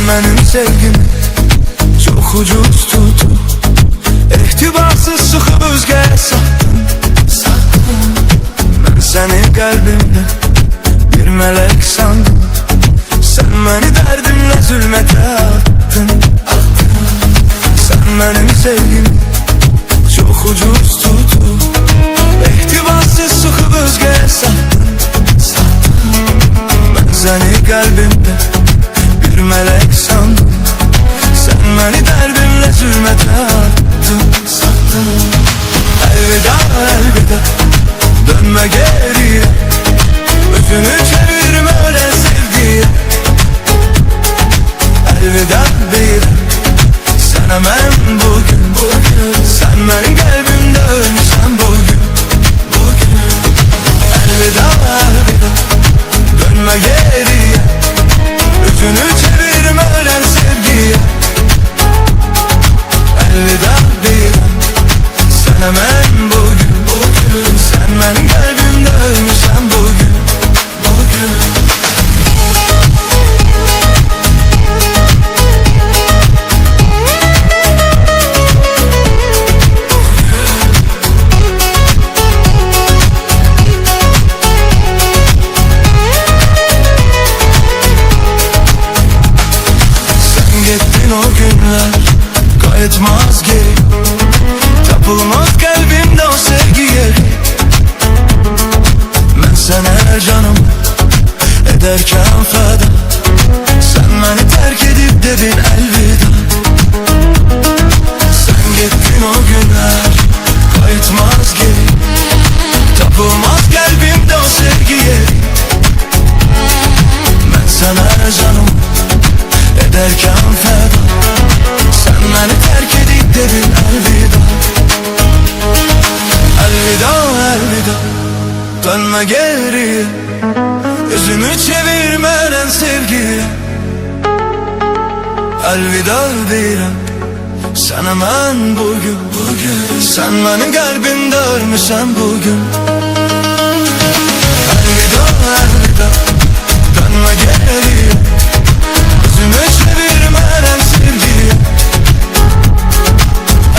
benim sevgimi çok ucuz tutup ehtibarsız sıkıp özgəyə sattın. Ben seni kalbimde bir melek sandım. Sen beni derdimle zulmete attın. Sen benim sevgimi çok ucuz tutup ehtibarsız sıkıp özgəyə sattın. Ben seni kalbimde bir melek sandım. Sen beni derdimle zulmete attın, sattın. Elveda elveda, dönme geriye, özünü çevirme öyle sevgiye. Elveda deyirəm sana ben bugün. Sen benim kalbimde ölmüşsən bugün. Elveda elveda, dönme geriye, özünü çevirme öyle sevgiye. Elveda deyirəm sana ben bugün. Sen benim kalbimde ölmüşsən bugün. Sen gittin o günler kayıtmaz geri, tapılmaz kalbimde o sevgi yeri. Ben sana canım ederken feda, sen beni terk edip dedin elveda. Sen gittin o günler kayıtmaz geri, tapılmaz kalbimde o sevgi yeri. Ben sana canım ederken feda, sen beni terk edip dedin elveda. Elveda elveda, dönme geriye, yüzümü çevirmeden sevgiye. Elveda deyirəm sana ben bugün. Sen benim kalbimde ölmüşsən bugün. Elveda elveda, dönme geriye, yüzümü çevirmeden sevgiye.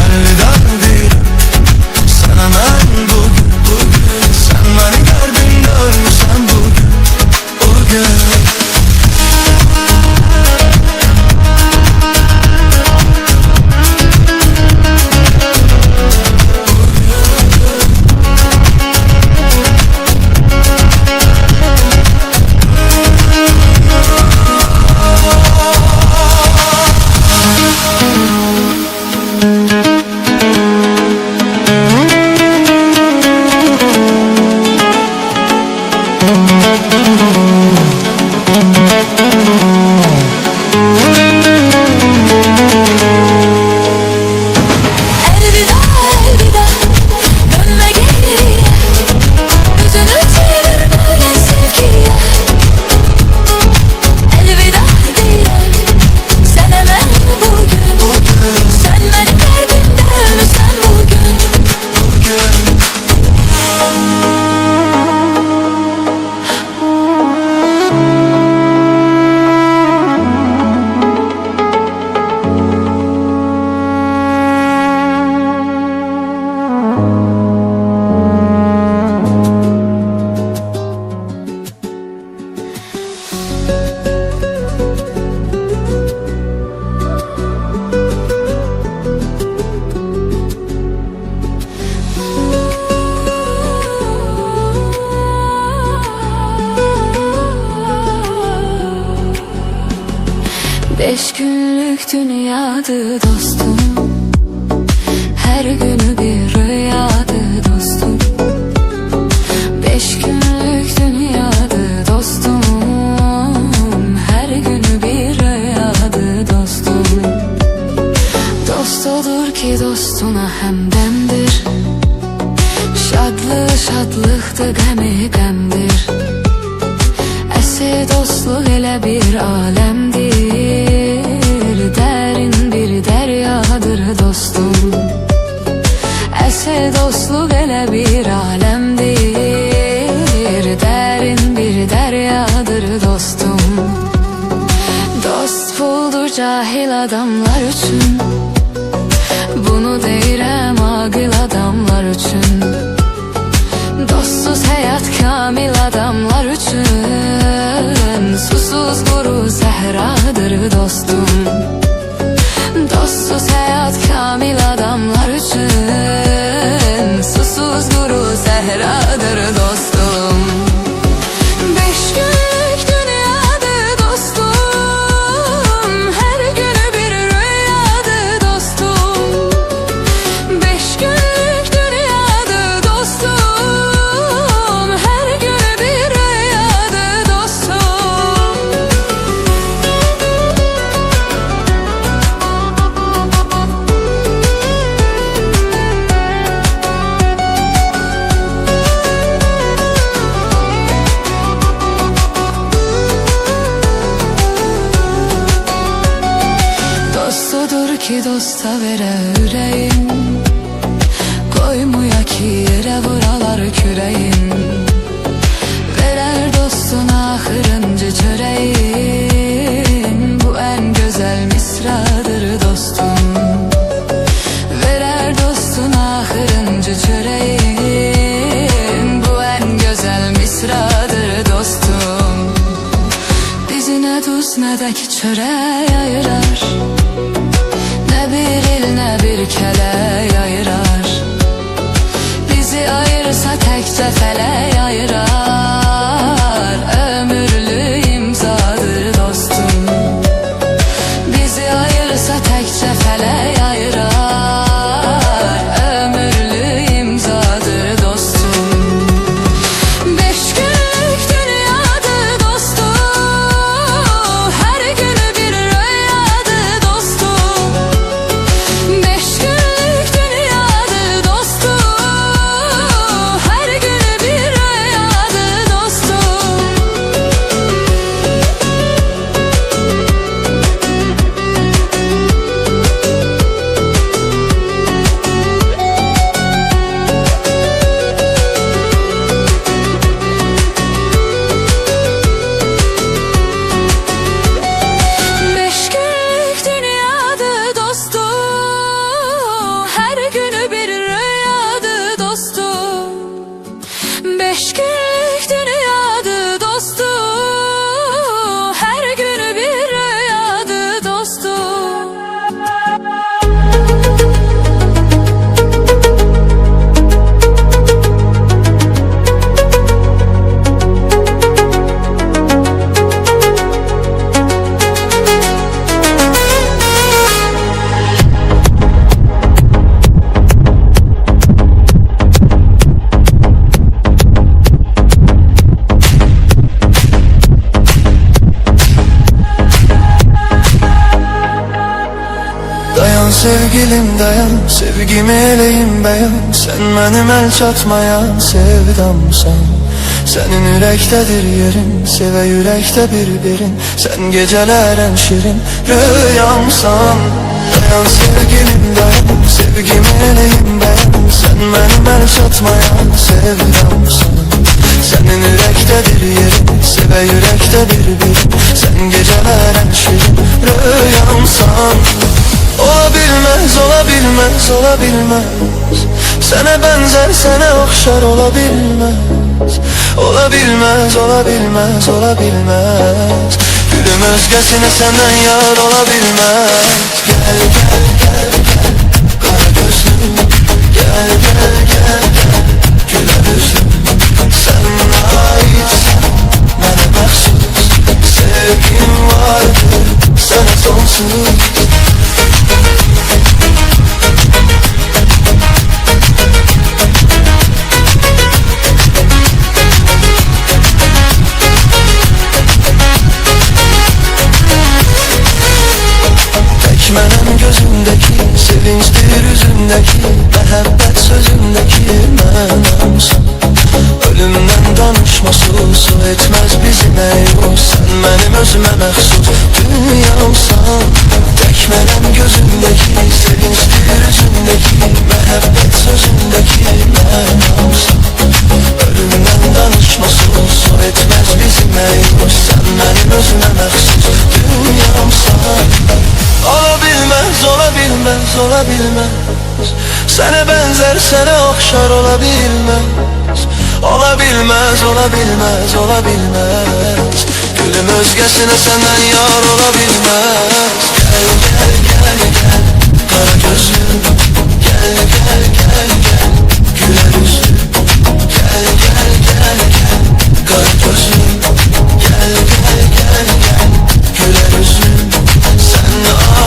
Elveda deyirəm sana ben bugün. Sen benim kalbimde ölmüşsən bugün. Beş günlük dünyadı dostum, her günü bir rüyadı dostum. Beş günlük dünyadı dostum, her günü bir rüyadı dostum. Dost olur ki dostuna hemdemdir, şadlığı şadlıqdır, qəmi qəmdir. Əsl dostluq elə bir aləmdir, dərin bir dəryadır dostum. Əsl dostluq elə bir aləmdir, dərin bir dəryadır dostum. Dost puldur cahil adamlar üçün, bunu deyirəm aqil adamlar üçün. Dostsuz həyat kamil adamlar üçün, susuz quru səhradır dostum. Dostsuz həyat kamil adamlar üçün, susuz quru səhradır dostum. Beş günlük dünyadır dostum, hər günü bir rüyadır dostum. Beş günlük dünyadır dostum, hər günü bir rüyadır dostum. Dostudur ki dosta verə ürəyim, qoymuya ki yerə vuralar kürəyim. Verər dostun axırıncı çörəyin, bu ən gözəl misradır dostum. Verər dostun axırıncı çörəyin, bu ən gözəl misradır dostum. Bizi nə duz nə də ki çörək ayırar, nə bir il nə bir kələk ayırar. Bizi ayırsa təkcə fələk ayırar, ömürlü imzadır dostum. Bizi ayırsa təkcə fələk ayırar, ömürlü imzadır dostum. Beş günlük dünyadır dostum, hər günü bir rüyadır dostum. Beş günlük dünyadır dostum, hər günü bir rüyadır dostum. Beş günlük dünyadır dostum, hər günü bir rüyadır dostum. Beş günlük dünyadır dostum, hər günü bir rüyadır dostum. Dayan sevgilim dayan, sevgimi eləyim beyan. Sen mənim el çatmayan sevdamsan. Senin ürəkdədir yerin, sevə ürəkdə bir-birin. Sen gecələrin şirin rüyamsan. Dayan sevgilim dayan, sevgimi eləyim beyan. Sen mənim el çatmayan sevdamsan. Senin ürəkdədir yerin, sevə ürəkdə bir-birin. Sen gecələrin şirin rüyamsan. Olabilmez, olabilmez, olabilmez. Sana benzer, sana okşar olabilmez. Olabilmez, olabilmez, olabilmez. Gülüm özgesine senden yar olabilmez. Gel, gel, gel, gel, kara gözlüm. Gel, gel, gel, gel, güler yüzlüm. Sen aitsin, bana məxsus. Sevgim vardır, sana sonsuz. Mənəm gözündəki, sevincdir üzündəki, məhəbbət sözündəki mənamsan. Ölümdən danışması su etməz bizi məyus. Sən mənim özümə məxsus dünyamsan. Tək mənəm gözündəki, sevincdir üzündəki, məhəbbət sözündəki mənamsan. Ölümdən danışması su etməz bizi məyus. Sən mənim özümə məxsus dünyamsan. bilmez, ola bilmez. Sene benzer, sene okşar, ola bilmez. Ola bilmez, ola bilmez, ola bilmez. Gülüm özgesine senden yar ola bilmez. Gel gel gel gel kara gözlüm, gel gel gel gel güler yüzlüm. Gel gel gel gel kara gözlüm, gel gel gel gel güler yüzlüm. Sen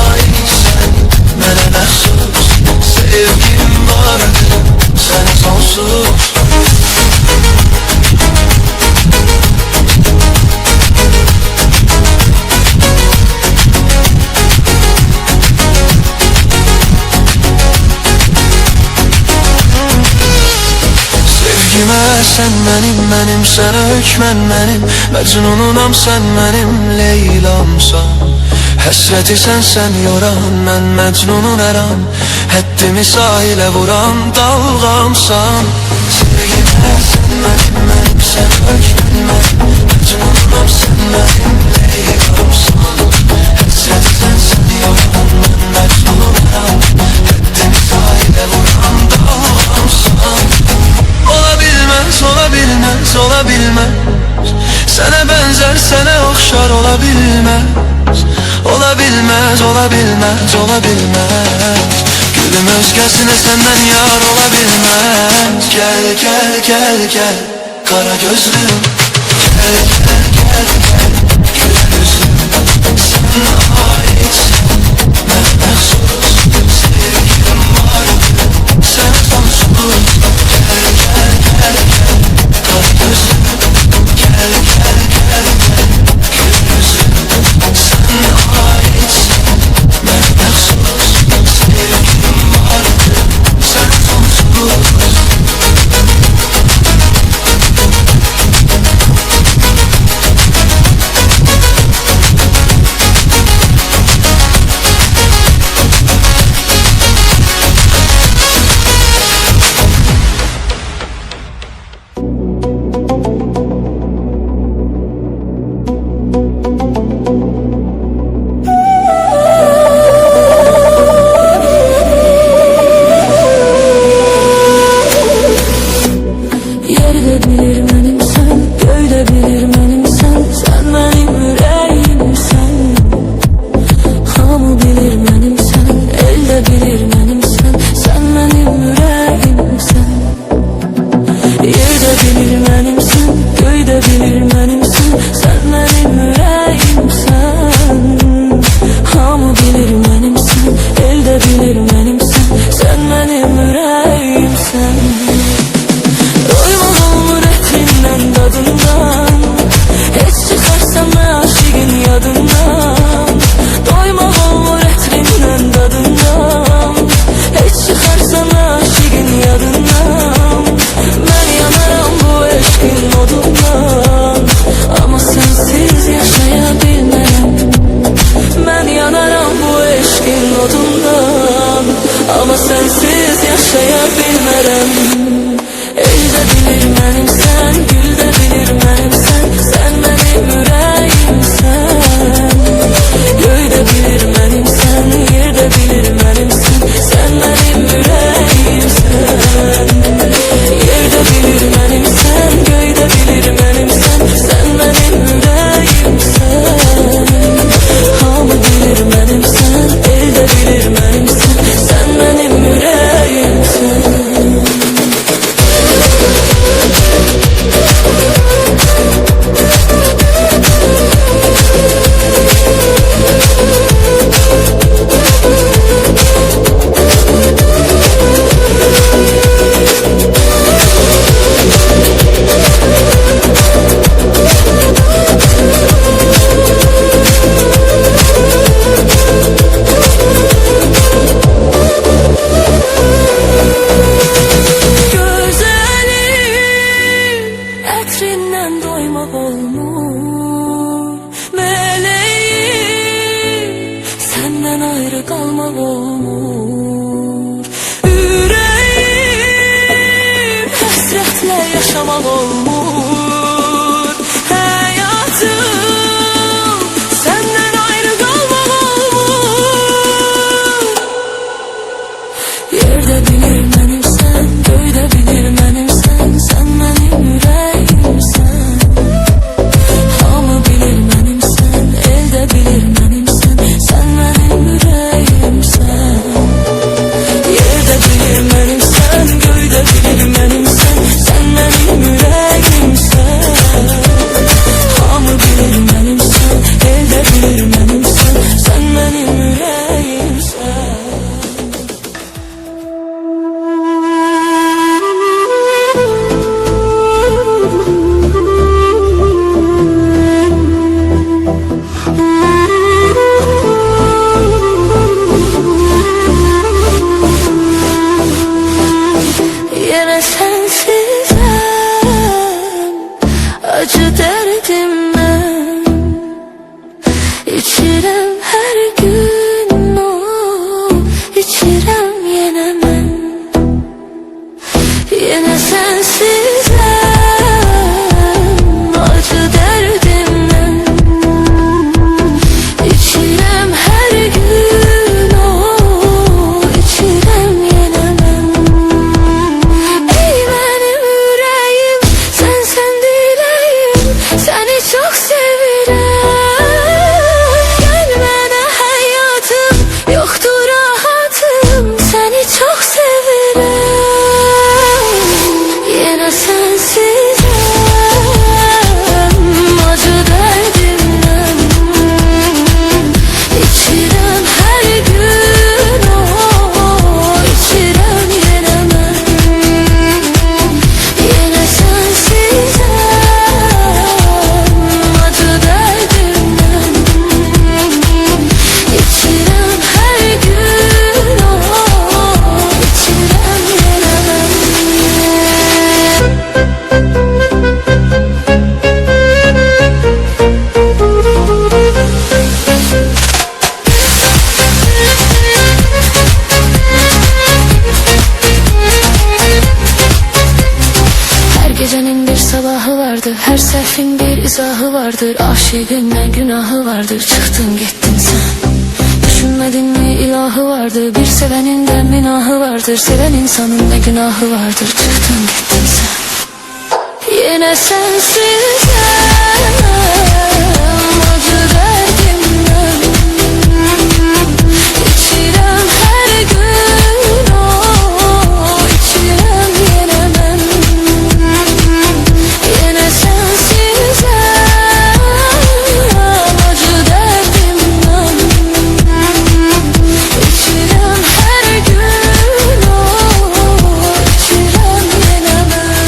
aitsen mənə məxsus, sevgim vardır sənə sonsuz. Sen benim, benim sana hükmen benim. Mecnununam sen benim Leylamsan. Həsrəti sən yoran, mən məcnunun əram. Həddimi sahilə vuran dalğamsan. Sevgimə sen benim, benim sana hükmen benim. Mecnununam sen benim Leylamsan. Həsrəti sən yoran, mən mecnunun əram. Həddimi sahilə vuran dalğamsan. Ola bilmez, ola bilmez, ola bilmez. Sene benzer, sene okşar, ola bilmez. Ola bilmez, ola bilmez, ola bilmez. Gülüm özgesine senden yar ola bilmez. Gel gel gel gel kara gözlüm, gel gel gel gel güler yüzlüm. Sen aitsin ben məxsus, sevgim vardır sen sonsuz. Gel gel gel gel kara gözlüm, gel gel gel gel güler yüzlüm. Sen aitsin ben məxsus, sevgim vardır sen sonsuz. Ama sensiz yaşayabilmərəm. El də bilir mənimsən, gül də bilir mənimsən. Sən mənim ürəyimsən. Göy də bilir mənimsən, yer də bilir mənimsən. Sən mənim ürəyimsən. Yer də bilir mənimsən, göy də bilir mənimsən. Sən mənim ürəyimsən. Hamı bilir mənimsən, el də bilir mənimsən. Sən mənim ürəyimsən. Ətrindən doymaq olmur, mələyim, səndən ayrı qalmaq olmur. Ürəyim, həsrətlə yaşamaq olmur. Həyatım, səndən ayrı qalmaq olmur. izahı vardır. Aşığın günahı vardır. Çıktın gittin sen. Düşünmedin mi ilahı vardır. Bir sevenin de minahı vardır. Seven insanın ne günahı vardır. Çıktın gittin sen. Yine sensiz acı derdimden İçirem her gün içirem yine ben. Yine sensiz acı derdimden İçirem her gün içirem yine ben.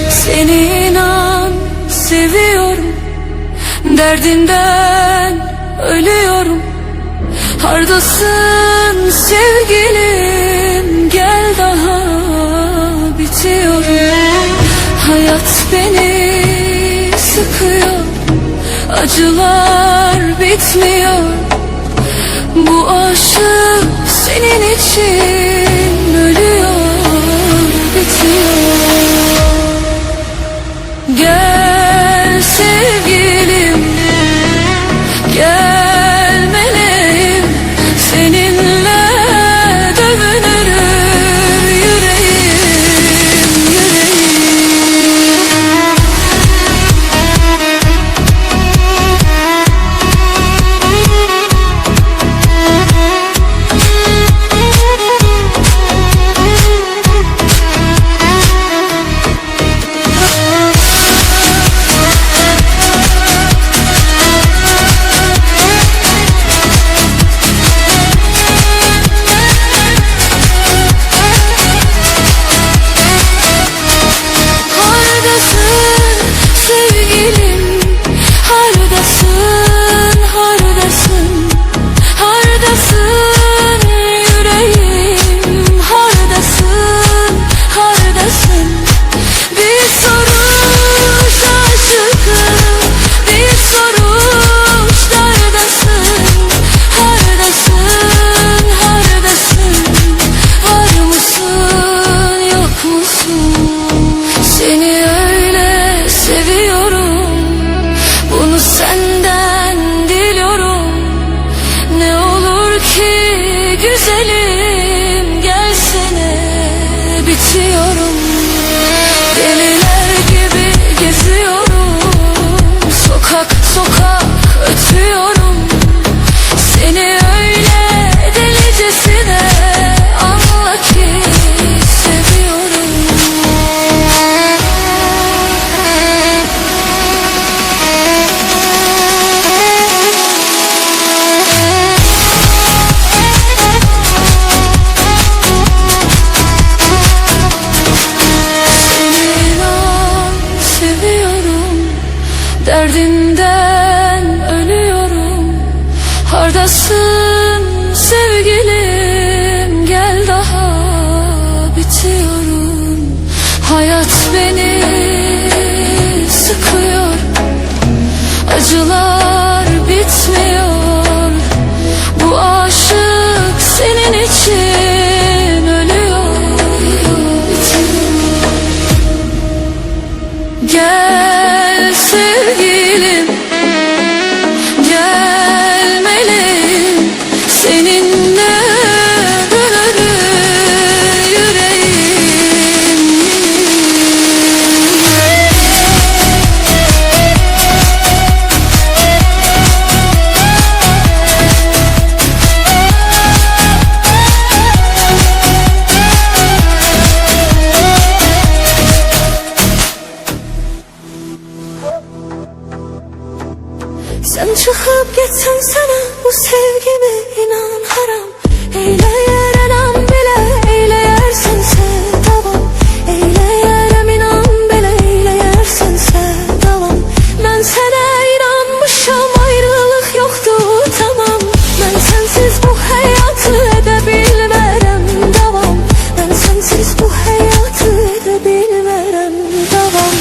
Seni inan seviyorum, derdinden ölüyorum. Hardasın sevgilim, gel daha bitiyorum. Hayat beni sıkıyor, acılar bitmiyor. Bu aşık senin için ölüyor, bitiyor. Gel sevgilim, gel meleğim, seninle dövünür yüreğim, yüreğim. Güzelim gelsene, bitiyorum. Deliler gibi geziyorum, sokak sokak ötüyorum. Seni öyle delicesine anla ki seviyorum. Derdinden ölüyorum. Hardasın sevgilim, gel daha bitiyorum. Hayat beni sıkıyor, acılar bitmiyor. Bu aşık senin için ölüyor, bitiyor. Gel sevgilim, gel meleğim, seninle dönür yüreğim. Sen çıkıp gitsen sana bu sevgimi inan haram. Eyleyər enam bile eyleyersense davam. Eyleyərəm inan bile eyleyersense davam. Ben sana inanmışam, ayrılık yoktur tamam. Ben sensiz bu hayatı edebilmərəm davam. Ben sensiz bu hayatı edebilmərəm davam.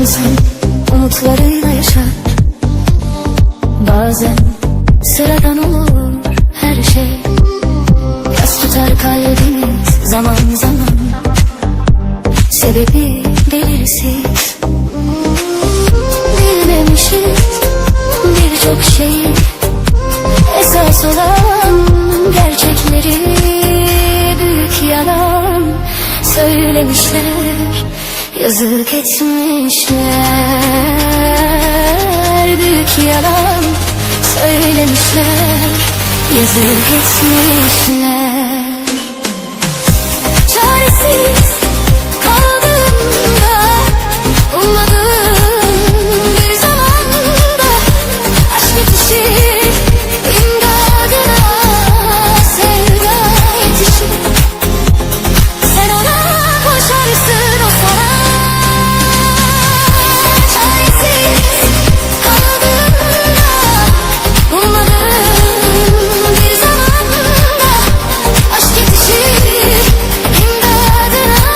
İnsan umutlarıyla yaşar. Bazen sıradan olur her şey. Yas tutar kalbimiz zaman zaman. Sebebi belirsiz. Bilmemişiz birçok şeyi. Esas olan gerçekleri büyük yalan söylemişler. Yazık etmişler, büyük yalan söylemişler, yazık etmişler. Çaresiz kaldığımda ummadığım bir zamanda aşk yetişir, imdadına sevda yetişir. Sen ona koşarsın, o sana. Bir zamanda aşk yetişir, imdadına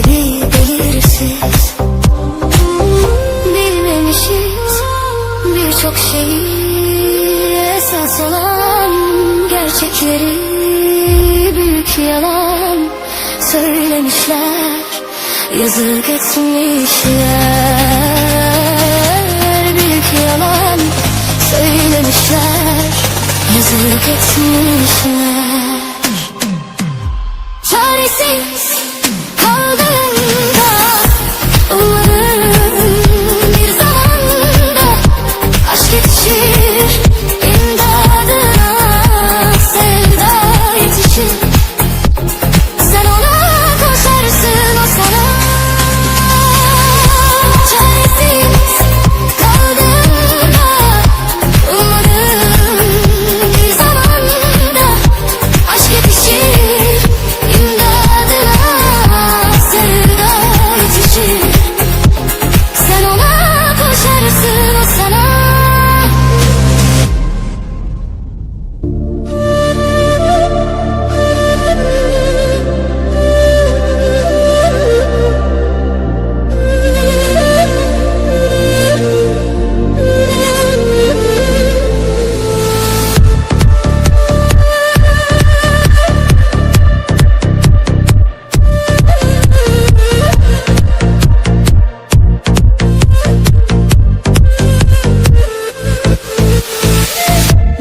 gibi belirsiz. Bilmemişiz birçok şeyi, esas olan gerçekleri büyük yalan söylemişler, yazık etmişler. Büyük yalan söylemişler, yazık etmişler. Çaresiz kaldığımda umarım bir zamanda aşk yetişir, imdadına sevda yetişir. Sen ona koşarsın, o sana. Çaresiz kaldığımda umarım bir zamanda aşk yetişir, imdadına sevda yetişir. Sen ona koşarsın, o sana.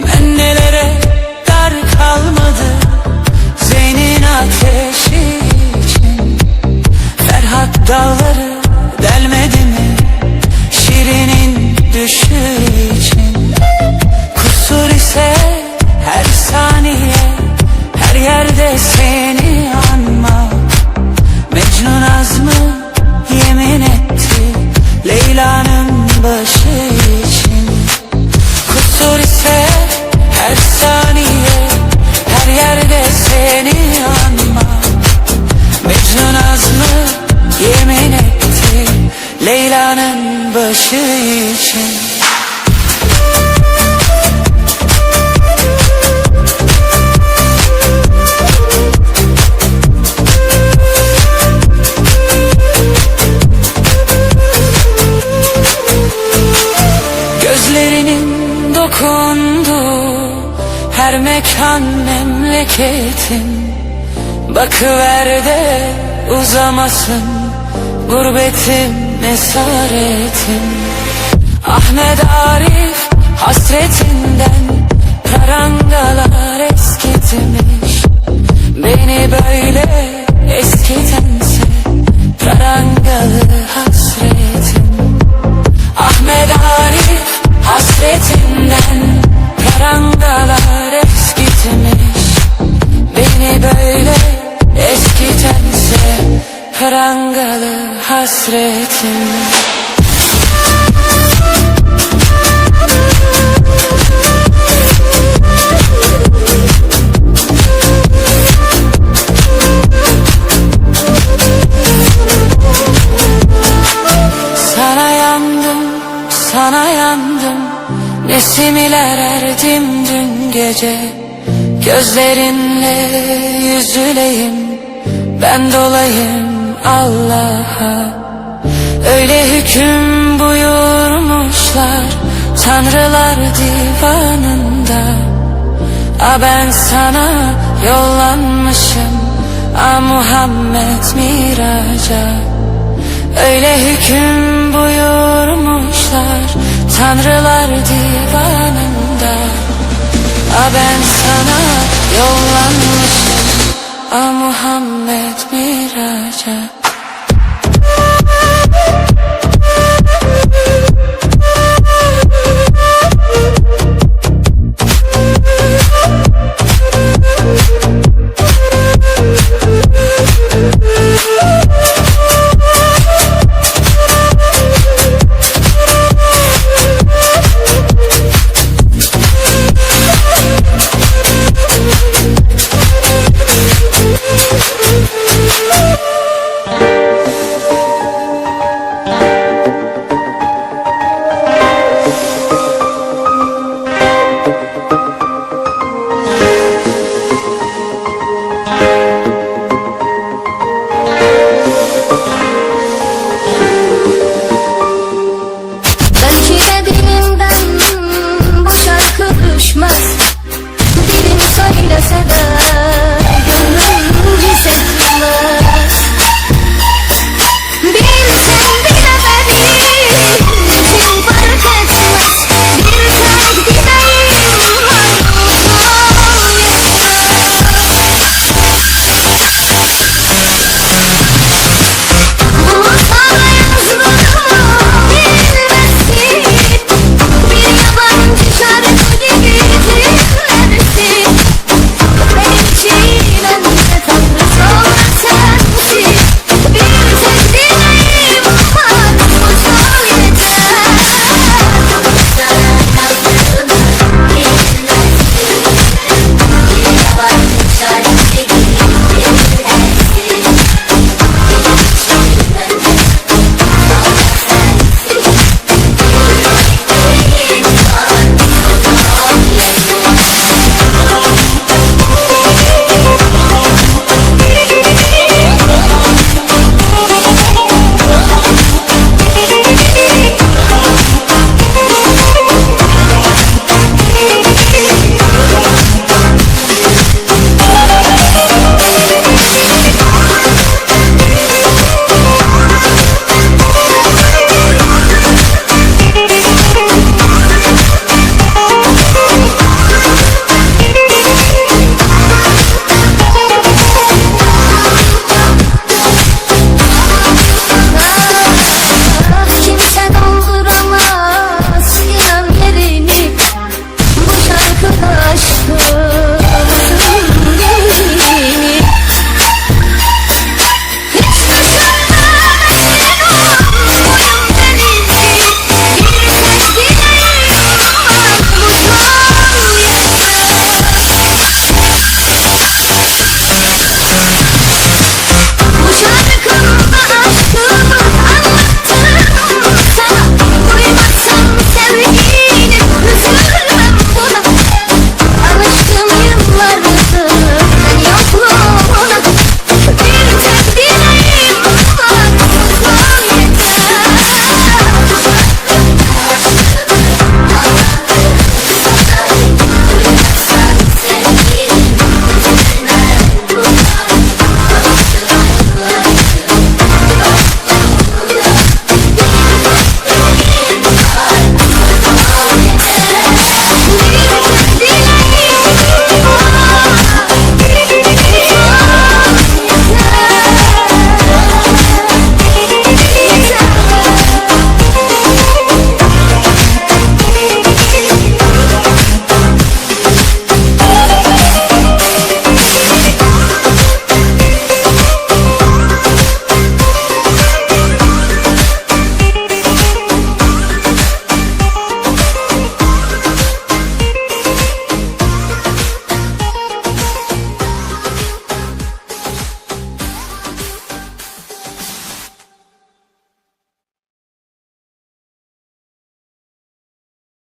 Ben nelere dar kalmadı Zeyn'in ateşi için. Ferhat dağları delmedi mi Şirin'in düşü için. Kusur ise her saniye, her yerde seni anma. Mecnun azmı yemin etti Leyla'nın başı için. Kusur ise her saniye, her yerde seni anma. Mecnun azmı yemin etti Leyla'nın başı için. Gözlerinin dokunduğu her mekan memleketim. Bakıver de uzamasın gurbetim, esaretim. Ahmet Arif hasretinden prangalar eskitmiş. Beni böyle eskitense prangalı hasretim. Ahmet Arif hasretinden prangalar eskitmiş. Beni böyle eskitense prangalı hasretim. Sana yandım, sana yandım. Nesimiler erdim dün gece. Gözlerinle yüzüleyim, ben dolayım Allah'a. Öyle hüküm buyurmuşlar tanrılar divanında. A ben sana yollanmışım, a Muhammed miraca. Öyle hüküm buyurmuşlar tanrılar divanında. A ben sana yollanmışım, a Muhammed miraca.